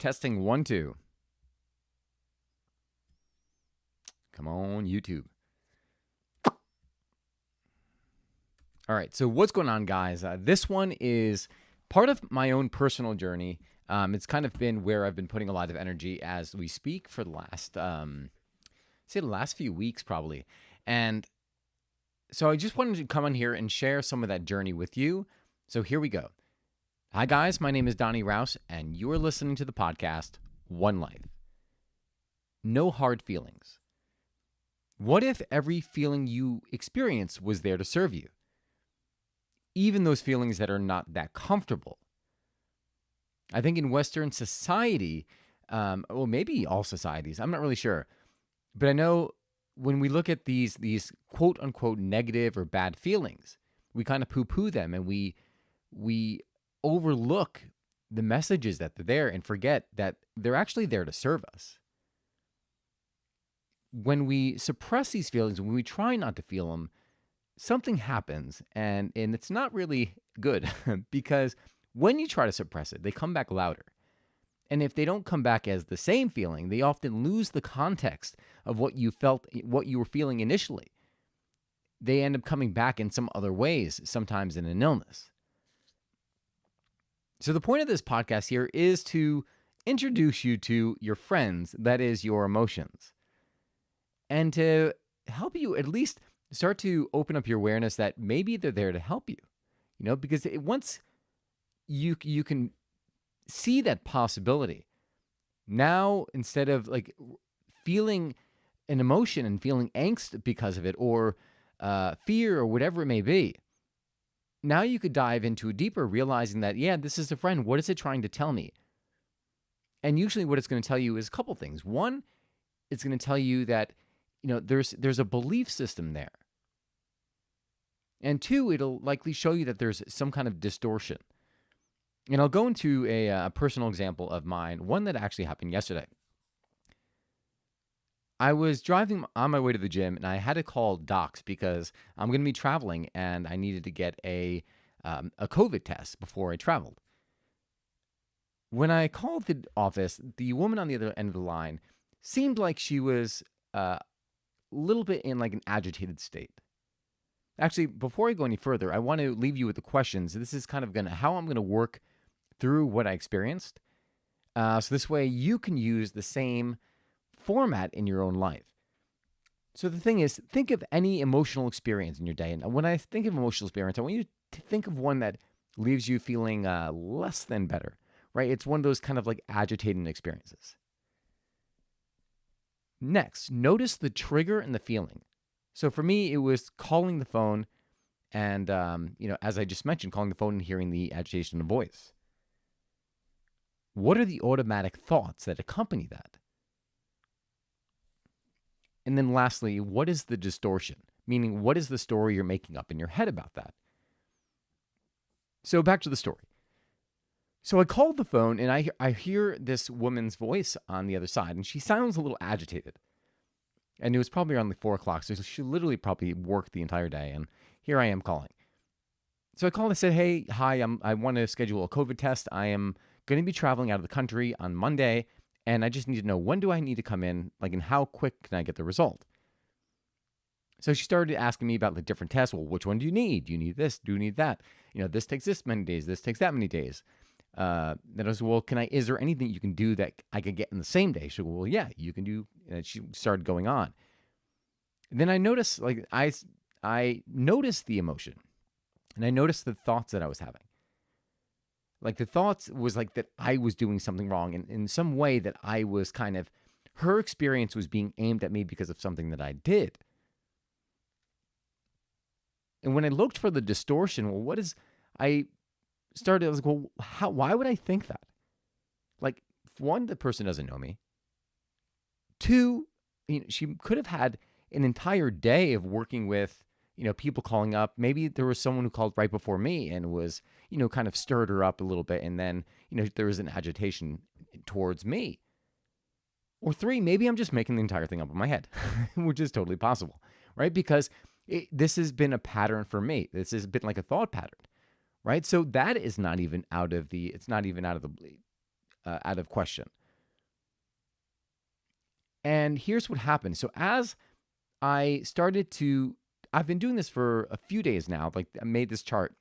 Testing 1, 2. Come on, YouTube. All right, so what's going on, guys? This one is part of my own personal journey. It's kind of been where I've been putting a lot of energy as we speak for the last, the last few weeks probably. And so I just wanted to come on here and share some of that journey with you. So here we go. Hi, guys. My name is Donnie Rouse, and you are listening to the podcast, One Life. No hard feelings. What if every feeling you experience was there to serve you? Even those feelings that are not that comfortable. I think in Western society, well, maybe all societies, I'm not really sure. But I know when we look at these quote unquote negative or bad feelings, we kind of poo-poo them and we overlook the messages that they're there and forget that they're actually there to serve us. When we suppress these feelings, when we try not to feel them, something happens, and it's not really good because when you try to suppress it, they come back louder. And if they don't come back as the same feeling, they often lose the context of what you felt, what you were feeling initially. They end up coming back in some other ways, sometimes in an illness. So the point of this podcast here is to introduce you to your friends, that is your emotions, and to help you at least start to open up your awareness that maybe they're there to help you, because once you can see that possibility, now instead of like feeling an emotion and feeling angst because of it or fear or whatever it may be, now you could dive into a deeper, realizing that, yeah, this is a friend. What is it trying to tell me? And usually what it's going to tell you is a couple things. One, it's going to tell you that, there's a belief system there. And two, it'll likely show you that there's some kind of distortion. And I'll go into a personal example of mine, one that actually happened yesterday. I was driving on my way to the gym, and I had to call docs because I'm going to be traveling, and I needed to get a COVID test before I traveled. When I called the office, the woman on the other end of the line seemed like she was a little bit in like an agitated state. Actually, before I go any further, I want to leave you with the questions. This is kind of how I'm going to work through what I experienced. So this way you can use the same format in your own life. So the thing is, think of any emotional experience in your day. And when I think of emotional experience, I want you to think of one that leaves you feeling less than better, right? It's one of those kind of like agitating experiences. Next, notice the trigger and the feeling. So for me, it was calling the phone and, as I just mentioned, calling the phone and hearing the agitation of voice. What are the automatic thoughts that accompany that? And then lastly, what is the distortion? Meaning, what is the story you're making up in your head about that? So back to the story. So I called the phone and I hear this woman's voice on the other side, and she sounds a little agitated. And it was probably around like 4 o'clock, so she literally probably worked the entire day, and here I am calling. So I called and said, hey, hi, I want to schedule a COVID test. I am going to be traveling out of the country on Monday, and I just need to know, when do I need to come in, and how quick can I get the result? So she started asking me about the different tests. Well, which one do you need? Do you need this? Do you need that? This takes this many days. This takes that many days. Then I was, well, is there anything you can do that I could get in the same day? She goes, well, yeah, you can do. And she started going on. And then I noticed, I noticed the emotion, and I noticed the thoughts that I was having. Like the thoughts was like that I was doing something wrong, and in some way that I was her experience was being aimed at me because of something that I did. And when I looked for the distortion, I was like, well, why would I think that? Like, one, the person doesn't know me. Two, she could have had an entire day of working with, people calling up. Maybe there was someone who called right before me and was, kind of stirred her up a little bit. And then, there was an agitation towards me. Or three, maybe I'm just making the entire thing up in my head, which is totally possible, right? Because this has been a pattern for me. This has been like a thought pattern, right? So that is not even out of the question. And here's what happened. So as I've been doing this for a few days now. Like, I made this chart,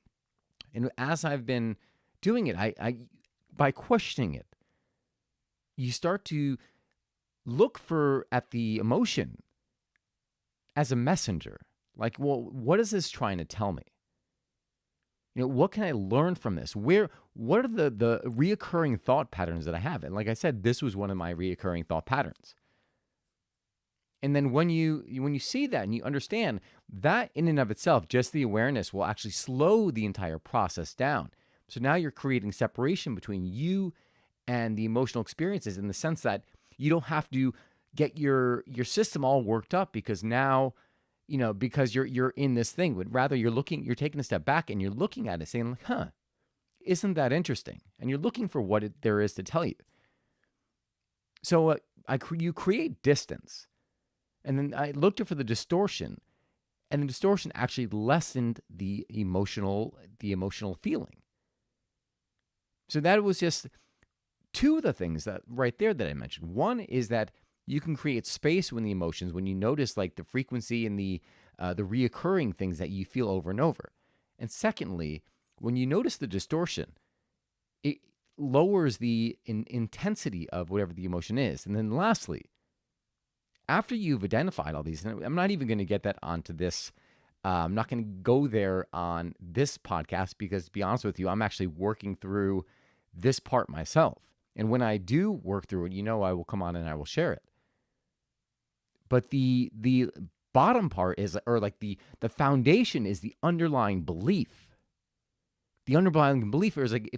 and as I've been doing it, I by questioning it, you start to look at the emotion as a messenger. Like, well, what is this trying to tell me? What can I learn from this? What are the reoccurring thought patterns that I have? And like I said, this was one of my reoccurring thought patterns. And then when you see that and you understand that in and of itself, just the awareness will actually slow the entire process down. So now you're creating separation between you and the emotional experiences, in the sense that you don't have to get your system all worked up, because now, because you're in this thing, but rather you're taking a step back and you're looking at it saying, like, huh, isn't that interesting? And you're looking for what there is to tell you. So you create distance. And then I looked for the distortion, and the distortion actually lessened the emotional feeling. So that was just two of the things that right there that I mentioned. One is that you can create space when the emotions, when you notice like the frequency and the reoccurring things that you feel over and over. And secondly, when you notice the distortion, it lowers the intensity of whatever the emotion is. And then lastly, after you've identified all these, and I'm not even going to get that onto this, I'm not going to go there on this podcast, because to be honest with you, I'm actually working through this part myself. And when I do work through it, I will come on and I will share it. But the bottom part is, or like the foundation is the underlying belief. The underlying belief is like,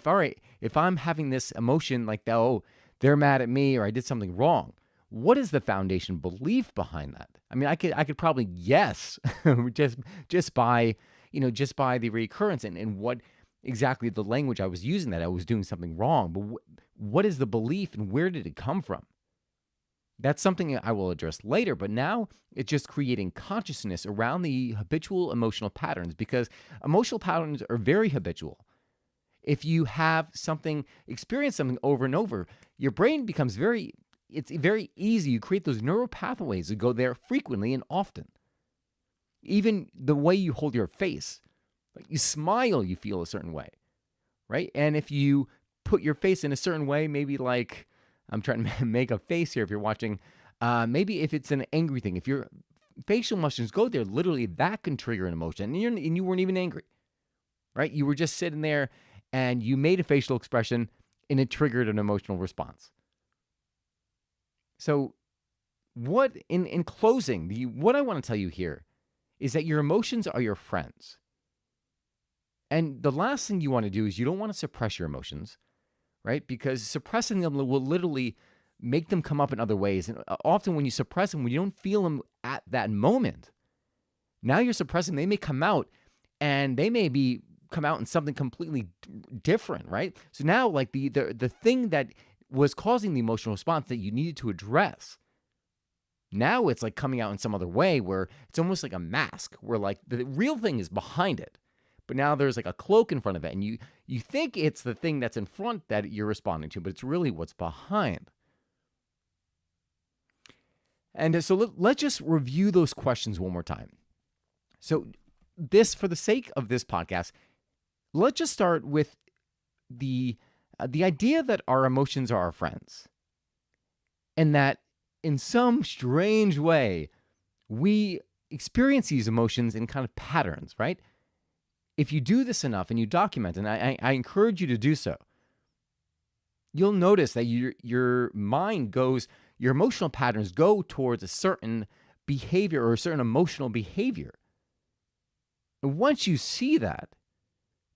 if I'm having this emotion like, oh, they're mad at me, or I did something wrong, what is the foundation belief behind that? I mean, I could probably guess just by the recurrence and what exactly the language I was using, that I was doing something wrong. But what is the belief, and where did it come from? That's something I will address later. But now it's just creating consciousness around the habitual emotional patterns, because emotional patterns are very habitual. If you experience something over and over, your brain becomes it's very easy. You create those neural pathways that go there frequently and often. Even the way you hold your face, like you smile, you feel a certain way, right? And if you put your face in a certain way, maybe like, I'm trying to make a face here if you're watching, maybe if it's an angry thing, if your facial emotions go there, literally that can trigger an emotion, and you weren't even angry, right? You were just sitting there and you made a facial expression and it triggered an emotional response. So in closing, what I want to tell you here is that your emotions are your friends. And the last thing you want to do is you don't want to suppress your emotions, right? Because suppressing them will literally make them come up in other ways. And often when you suppress them, when you don't feel them at that moment, now you're suppressing, they may come out, and they may come out in something completely different, right? So now, like the thing that was causing the emotional response that you needed to address, now it's like coming out in some other way, where it's almost like a mask, where like the real thing is behind it, but now there's like a cloak in front of it, and you think it's the thing that's in front that you're responding to, but it's really what's behind. And so let's just review those questions one more time. So for the sake of this podcast, let's just start with the idea that our emotions are our friends, and that in some strange way, we experience these emotions in kind of patterns, right? If you do this enough and you document, and I encourage you to do so, you'll notice that your emotional patterns go towards a certain behavior or a certain emotional behavior. And once you see that,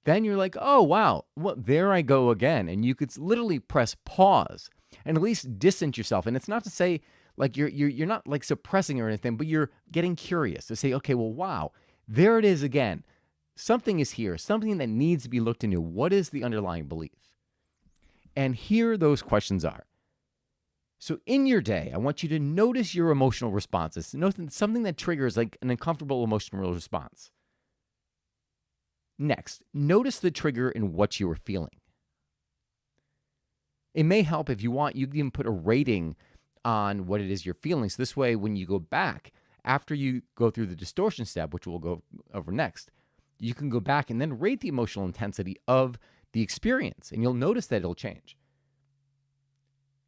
then you're like, oh, wow, well, there I go again. And you could literally press pause and at least distance yourself. And it's not to say like you're not like suppressing or anything, but you're getting curious to say, okay, well, wow, there it is again. Something is here, something that needs to be looked into. What is the underlying belief? And here those questions are. So in your day, I want you to notice your emotional responses. Notice something that triggers like an uncomfortable emotional response. Next, notice the trigger in what you are feeling. It may help if you want, you can even put a rating on what it is you're feeling. So this way, when you go back, after you go through the distortion step, which we'll go over next, you can go back and then rate the emotional intensity of the experience, and you'll notice that it'll change.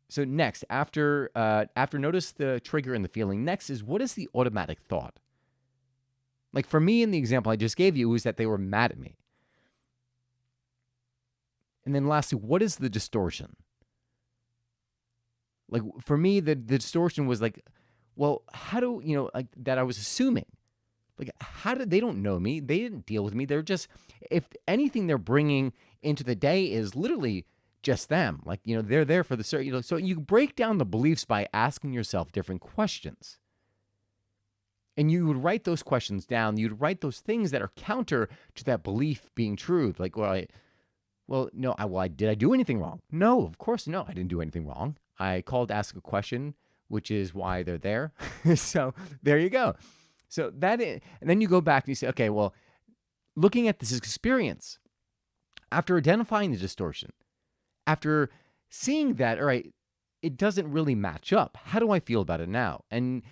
So next, after notice the trigger and the feeling, next is what is the automatic thought? Like for me in the example I just gave you, was that they were mad at me. And then lastly, what is the distortion? Like for me, the distortion was like, well, how do, like that I was assuming. Like, how did they don't know me? They didn't deal with me. They're just, if anything they're bringing into the day is literally just them. Like, they're there for the, so you break down the beliefs by asking yourself different questions. And you would write those questions down. You'd write those things that are counter to that belief being true. Like, did I do anything wrong? No, of course, no, I didn't do anything wrong. I called to ask a question, which is why they're there. So there you go. So and then you go back and you say, okay, well, looking at this experience, after identifying the distortion, after seeing that, all right, it doesn't really match up. How do I feel about it now? And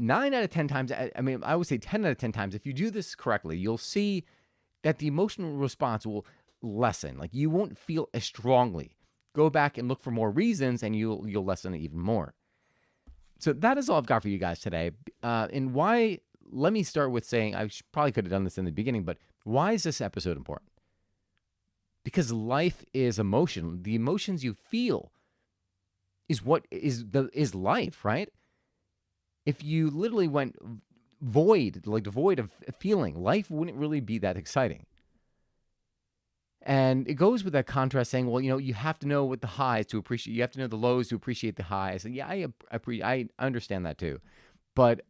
9 out of 10 times, I would say 10 out of 10 times, if you do this correctly, you'll see that the emotional response will lessen. Like you won't feel as strongly. Go back and look for more reasons, and you'll lessen it even more. So that is all I've got for you guys today. And why? Let me start with saying probably could have done this in the beginning, but why is this episode important? Because life is emotion. The emotions you feel is what is life, right? If you literally went devoid of feeling, life wouldn't really be that exciting. And it goes with that contrast saying, well, you have to know what the highs to appreciate. You have to know the lows to appreciate the highs. And yeah, I understand that too. But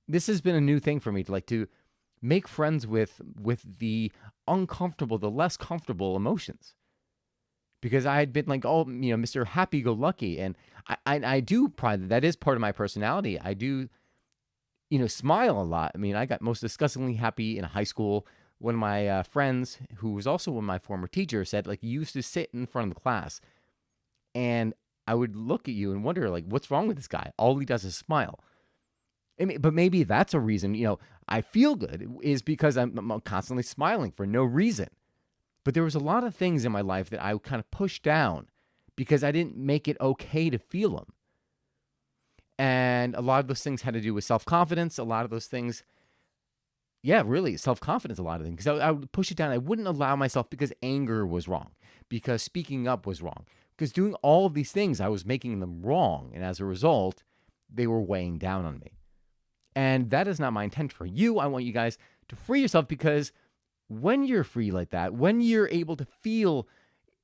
this has been a new thing for me to make friends with the uncomfortable, the less comfortable emotions. Because I had been like, Mr. Happy-go-lucky. And I do pride that is part of my personality. I do, smile a lot. I mean, I got most disgustingly happy in high school. One of my friends, who was also one of my former teachers, said, like, you used to sit in front of the class, and I would look at you and wonder, like, what's wrong with this guy? All he does is smile. But maybe that's a reason, I feel good, is because I'm constantly smiling for no reason. But there was a lot of things in my life that I kind of pushed down because I didn't make it okay to feel them. And a lot of those things had to do with self-confidence. A lot of those things, yeah, really, self-confidence, a lot of things. Because I would push it down. I wouldn't allow myself, because anger was wrong, because speaking up was wrong, because doing all of these things, I was making them wrong. And as a result, they were weighing down on me. And that is not my intent for you. I want you guys to free yourself, because when you're free like that, when you're able to feel,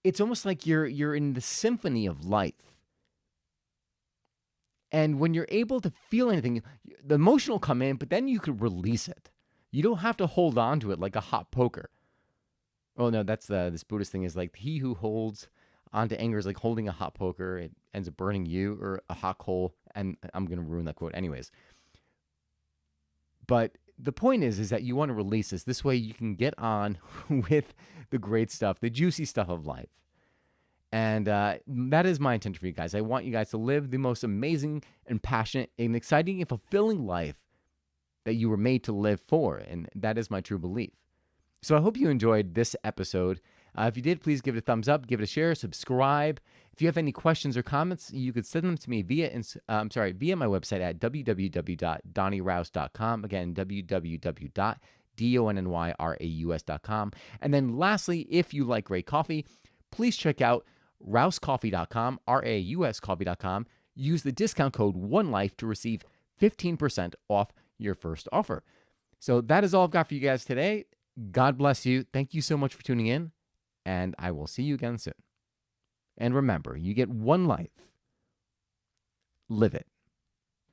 it's almost like you're in the symphony of life. And when you're able to feel anything, the emotion will come in, but then you could release it. You don't have to hold on to it like a hot poker. Oh no, that's this Buddhist thing is like, he who holds onto anger is like holding a hot poker. It ends up burning you, or a hot coal. And I'm going to ruin that quote anyways. But the point is that you want to release this. This way you can get on with the great stuff, the juicy stuff of life. And that is my intention for you guys. I want you guys to live the most amazing and passionate and exciting and fulfilling life that you were made to live for. And that is my true belief. So I hope you enjoyed this episode. If you did, please give it a thumbs up, give it a share, subscribe. If you have any questions or comments, you could send them to me via my website at www.donnyrouse.com. Again, www.donnyraus.com. And then lastly, if you like great coffee, please check out rousecoffee.com, rauscoffee.com. Use the discount code ONELIFE to receive 15% off your first offer. So that is all I've got for you guys today. God bless you. Thank you so much for tuning in, and I will see you again soon. And remember, you get one life. Live it.